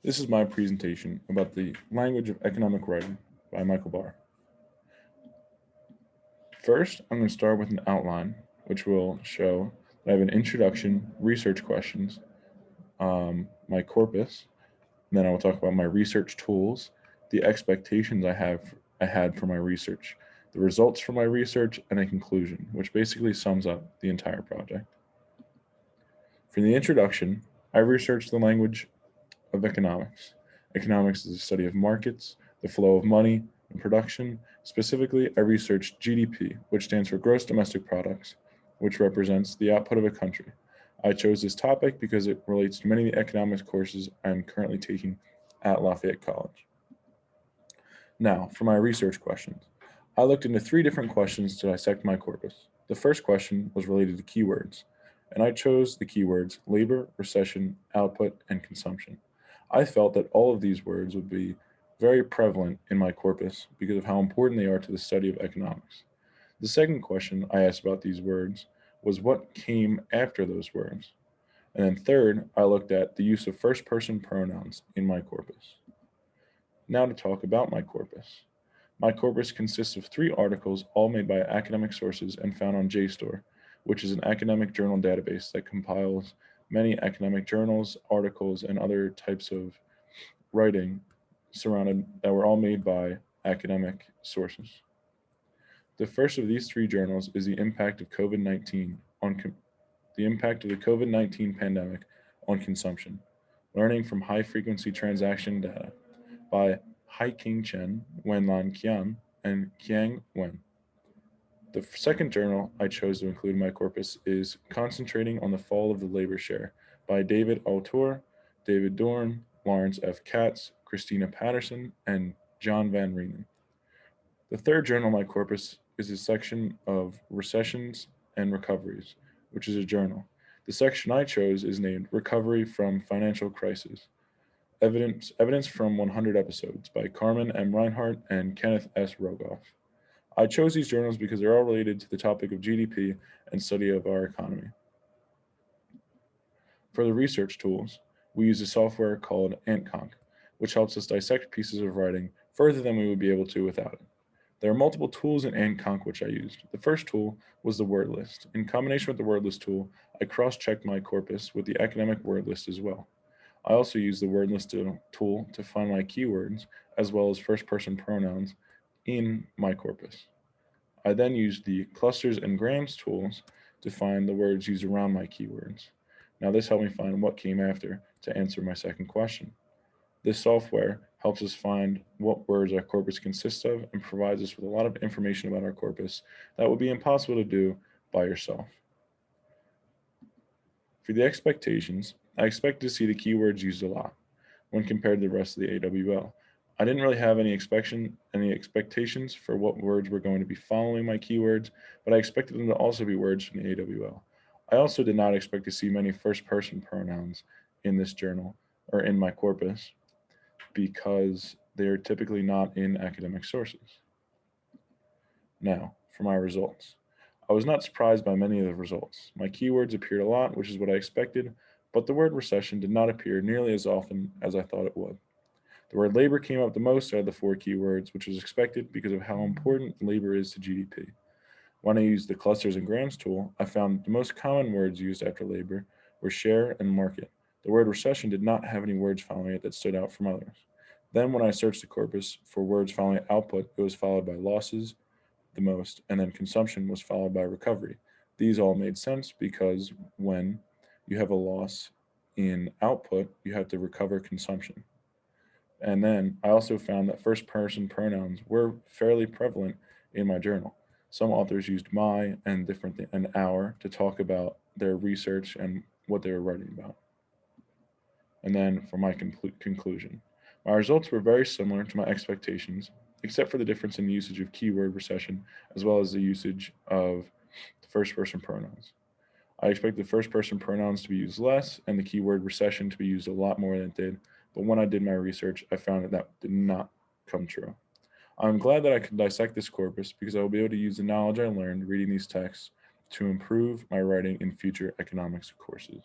This is my presentation about the language of economic writing by Michael Barr. First, I'm going to start with an outline, which will show that I have an introduction, research questions, my corpus, and then I will talk about my research tools, the expectations I had for my research, the results from my research, and a conclusion, which basically sums up the entire project. For the introduction, I researched the language of economics. Economics is the study of markets, the flow of money, and production. Specifically, I researched GDP, which stands for Gross Domestic Products, which represents the output of a country. I chose this topic because it relates to many of the economics courses I am currently taking at Lafayette College. Now, for my research questions. I looked into 3 different questions to dissect my corpus. The first question was related to keywords, and I chose the keywords labor, recession, output, and consumption. I felt that all of these words would be very prevalent in my corpus because of how important they are to the study of economics. The second question I asked about these words was what came after those words. And then third, I looked at the use of first person pronouns in my corpus. Now to talk about my corpus. My corpus consists of 3 articles, all made by academic sources and found on JSTOR, which is an academic journal database that compiles many academic journals, articles, and other types of writing surrounded that were all made by academic sources. The first of these 3 journals is the impact of COVID-19 on the impact of the COVID-19 pandemic on consumption, learning from high frequency transaction data by Hai-King Chen, Wenlan Qian, and Qiang Wen. The second journal I chose to include in my corpus is Concentrating on the Fall of the Labor Share by David Autor, David Dorn, Lawrence F. Katz, Christina Patterson, and John Van Reenen. The third journal in my corpus is a section of Recessions and Recoveries, which is a journal. The section I chose is named Recovery from Financial Crisis. Evidence from 100 Episodes by Carmen M. Reinhart and Kenneth S. Rogoff. I chose these journals because they're all related to the topic of GDP and study of our economy. For the research tools, we use a software called AntConc, which helps us dissect pieces of writing further than we would be able to without it. There are multiple tools in AntConc which I used. The first tool was the word list. In combination with the word list tool, I cross-checked my corpus with the academic word list as well. I also used the word list tool to find my keywords as well as first-person pronouns in my corpus. I then used the clusters and grams tools to find the words used around my keywords. Now this helped me find what came after to answer my second question. This software helps us find what words our corpus consists of and provides us with a lot of information about our corpus that would be impossible to do by yourself. For the expectations, I expected to see the keywords used a lot when compared to the rest of the AWL. I didn't really have any expectations for what words were going to be following my keywords, but I expected them to also be words from the AWL. I also did not expect to see many first-person pronouns in this journal or in my corpus because they are typically not in academic sources. Now, for my results. I was not surprised by many of the results. My keywords appeared a lot, which is what I expected, but the word recession did not appear nearly as often as I thought it would. The word labor came up the most out of the 4 keywords, which was expected because of how important labor is to GDP. When I used the clusters and grams tool, I found the most common words used after labor were share and market. The word recession did not have any words following it that stood out from others. Then when I searched the corpus for words following output, it was followed by losses the most, and then consumption was followed by recovery. These all made sense because when you have a loss in output, you have to recover consumption. And then I also found that first person pronouns were fairly prevalent in my journal. Some authors used my and and our to talk about their research and what they were writing about. And then for my conclusion, my results were very similar to my expectations, except for the difference in usage of keyword recession as well as the usage of first person pronouns. I expect the first person pronouns to be used less and the keyword recession to be used a lot more than it did, but when I did my research, I found that did not come true. I'm glad that I could dissect this corpus because I will be able to use the knowledge I learned reading these texts to improve my writing in future economics courses.